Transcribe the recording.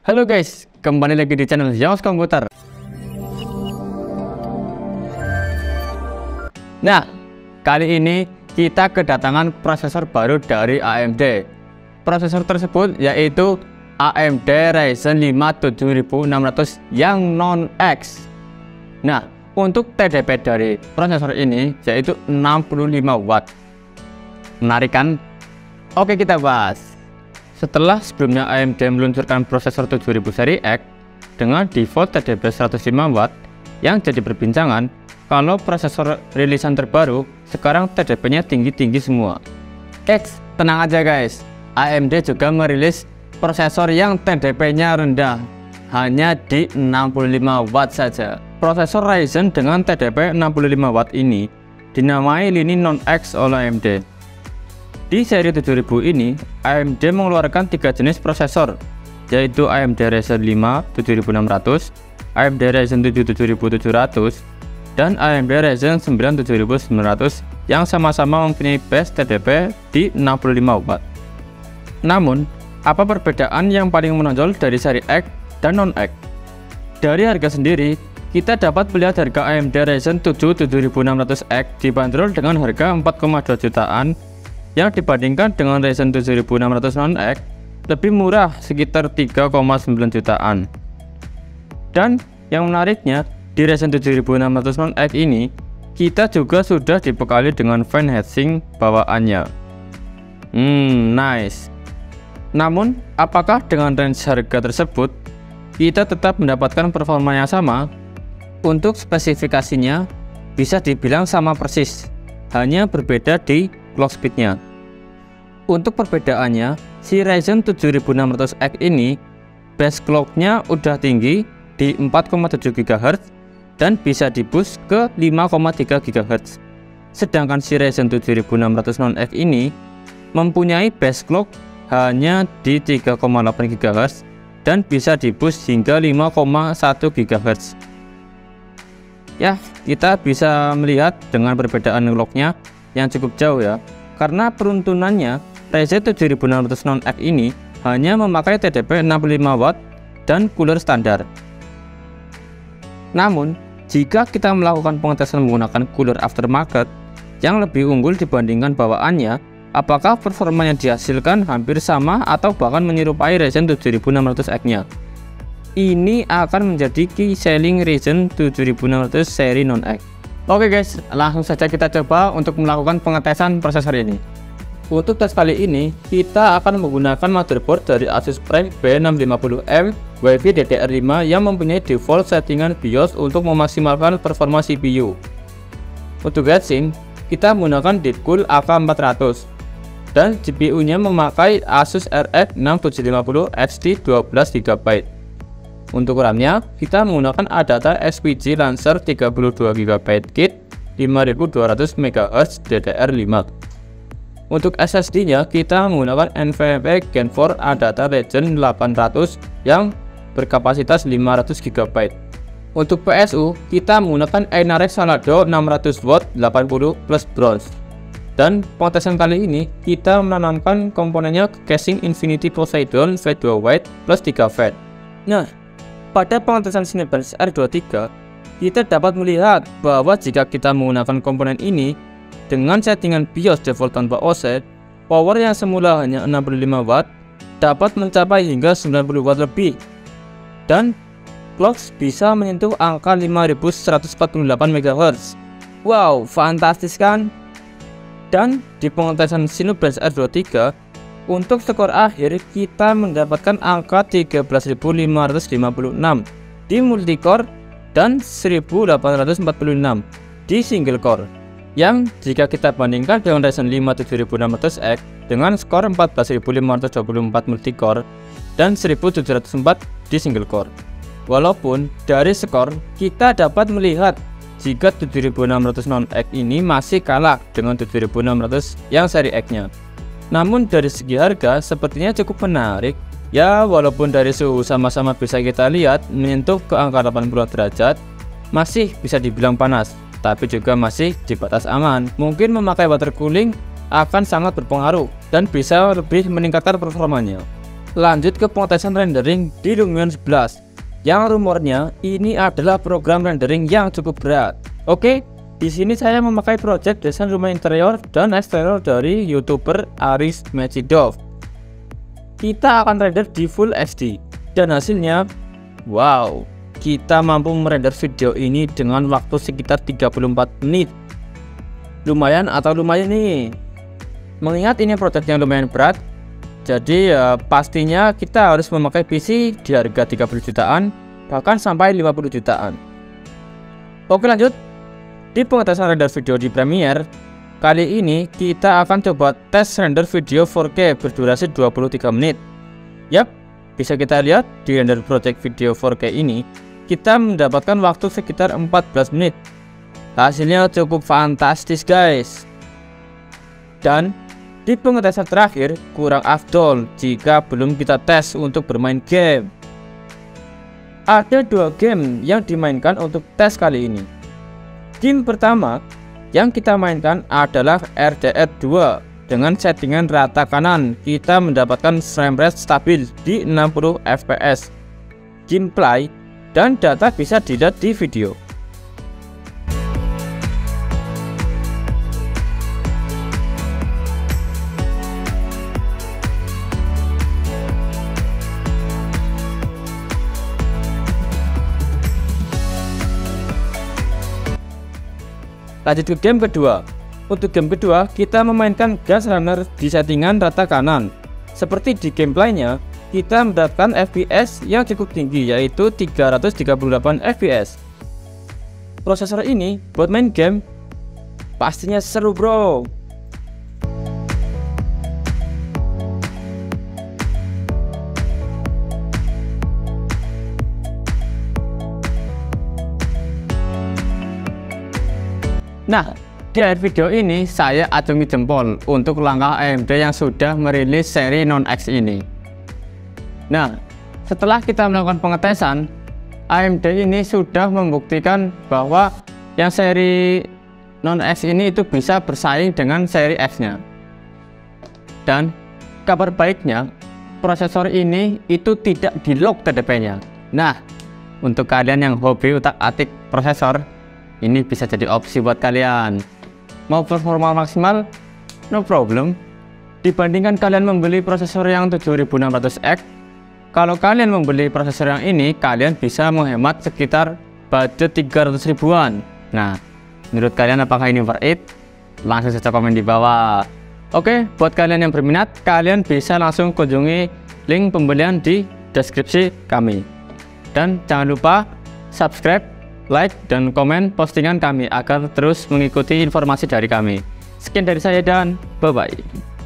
Halo guys, kembali lagi di channel Yos Komputer. Nah, kali ini kita kedatangan prosesor baru dari AMD. Prosesor tersebut yaitu AMD Ryzen 5 7600 yang non-X. Nah, untuk TDP dari prosesor ini yaitu 65 watt. Menarik kan? Oke, kita bahas. Setelah sebelumnya AMD meluncurkan prosesor 7000 seri X dengan default TDP 105 watt, yang jadi perbincangan kalau prosesor rilisan terbaru sekarang TDP-nya tinggi-tinggi semua. Tenang aja guys, AMD juga merilis prosesor yang TDP-nya rendah, hanya di 65 watt saja. Prosesor Ryzen dengan TDP 65 watt ini dinamai lini non-X oleh AMD. Di seri 7000 ini, AMD mengeluarkan 3 jenis prosesor, yaitu AMD Ryzen 5 7600, AMD Ryzen 7 7700, dan AMD Ryzen 9 7900 yang sama-sama mempunyai base TDP di 65 watt. Namun, apa perbedaan yang paling menonjol dari seri X dan non-X? Dari harga sendiri, kita dapat melihat harga AMD Ryzen 7 7600X dibanderol dengan harga 4,2 jutaan, yang dibandingkan dengan Ryzen 7600 non-X lebih murah sekitar 3,9 jutaan. Dan yang menariknya, di Ryzen 7600 non-X ini kita juga sudah dibekali dengan fan heatsink bawaannya. Nice. Namun, apakah dengan range harga tersebut kita tetap mendapatkan performa yang sama? Untuk spesifikasinya bisa dibilang sama persis, hanya berbeda di clock speednya. Untuk perbedaannya, si Ryzen 7600X ini base clocknya udah tinggi di 4,7 GHz dan bisa diboost ke 5,3 GHz. Sedangkan si Ryzen 7600 non-X ini mempunyai base clock hanya di 3,8 GHz dan bisa diboost hingga 5,1 GHz. Ya, kita bisa melihat dengan perbedaan clocknya yang cukup jauh ya, karena peruntunannya Ryzen 7600 non-X ini hanya memakai TDP 65 watt dan cooler standar. Namun, jika kita melakukan pengetesan menggunakan cooler aftermarket yang lebih unggul dibandingkan bawaannya, apakah performa yang dihasilkan hampir sama atau bahkan menyerupai Ryzen 7600X-nya? Ini akan menjadi key selling Ryzen 7600 seri non-X. Oke guys, langsung saja kita coba untuk melakukan pengetesan prosesor ini. Untuk tes kali ini, kita akan menggunakan motherboard dari Asus Prime B650M Wi-Fi DDR5 yang mempunyai default settingan BIOS untuk memaksimalkan performa CPU. Untuk heatsink, kita menggunakan Deadcool AK400 dan GPU-nya memakai Asus RX 6750 HD 12GB. Untuk RAM-nya, kita menggunakan Adata SPG Lancer 32GB kit 5200 MHz DDR5. Untuk SSD-nya, kita menggunakan NVMe Gen 4 Adata Legend 800 yang berkapasitas 500GB. Untuk PSU, kita menggunakan Enerex Salado 600W 80 plus bronze. Dan pengetesan kali ini, kita menanamkan komponennya ke casing Infinity Poseidon V2 White plus 3 Fat. Nah, pada pengetesan Cinebench R23, kita dapat melihat bahwa jika kita menggunakan komponen ini dengan settingan BIOS default tanpa OC, power yang semula hanya 65 watt dapat mencapai hingga 90 watt lebih, dan clock bisa menyentuh angka 5148 MHz. Wow, fantastis kan? Dan di pengetesan Cinebench R23, untuk skor akhir kita mendapatkan angka 13.556 di multicore dan 1846 di single core, yang jika kita bandingkan dengan Ryzen 5 7600X dengan skor 14.524 multicore dan 1704 di single core. Walaupun dari skor kita dapat melihat jika 7600 non-X ini masih kalah dengan 7600 yang seri X-nya. Namun dari segi harga sepertinya cukup menarik ya, walaupun dari suhu sama-sama bisa kita lihat menyentuh ke angka 80 derajat, masih bisa dibilang panas, tapi juga masih di batas aman. Mungkin memakai water cooling akan sangat berpengaruh dan bisa lebih meningkatkan performanya. lanjut ke pengetesan rendering di Lumion 11. Yang rumornya ini adalah program rendering yang cukup berat. Oke, di sini saya memakai project desain rumah interior dan eksterior dari YouTuber Aris Mecidov. Kita akan render di Full HD dan hasilnya, wow, kita mampu merender video ini dengan waktu sekitar 34 menit. Lumayan nih. Mengingat ini project yang lumayan berat, jadi pastinya kita harus memakai PC di harga 30 jutaan, bahkan sampai 50 jutaan. Oke, lanjut. Di pengetesan render video di Premiere, kali ini kita akan coba tes render video 4K berdurasi 23 menit. Yap, bisa kita lihat di render project video 4K ini, kita mendapatkan waktu sekitar 14 menit. Hasilnya cukup fantastis guys. Dan di pengetesan terakhir kurang afdol jika belum kita tes untuk bermain game. Ada 2 game yang dimainkan untuk tes kali ini. Game pertama yang kita mainkan adalah RDR 2 dengan settingan rata kanan. Kita mendapatkan frame rate stabil di 60 fps. Gameplay dan data bisa dilihat di video. Lanjut ke game kedua. Untuk game kedua, kita memainkan Gas Runner di settingan rata kanan. Seperti di gameplaynya, kita mendapatkan FPS yang cukup tinggi, yaitu 338 FPS. Prosesor ini buat main game pastinya seru bro. Nah, di akhir video ini saya acungi jempol untuk langkah AMD yang sudah merilis seri Non-X ini. Nah, setelah kita melakukan pengetesan, AMD ini sudah membuktikan bahwa yang seri Non-X ini itu bisa bersaing dengan seri X-nya. Dan kabar baiknya, prosesor ini itu tidak di-lock TDP-nya. Nah, untuk kalian yang hobi utak-atik prosesor, ini bisa jadi opsi buat kalian. Mau performa maksimal? No problem. Dibandingkan kalian membeli prosesor yang 7600X, kalau kalian membeli prosesor yang ini, kalian bisa menghemat sekitar budget 300 ribuan. Nah, menurut kalian apakah ini worth it? Langsung saja komen di bawah. Oke, buat kalian yang berminat, kalian bisa langsung kunjungi link pembelian di deskripsi kami. Dan jangan lupa subscribe, like, dan komen postingan kami agar terus mengikuti informasi dari kami. Sekian dari saya dan bye-bye.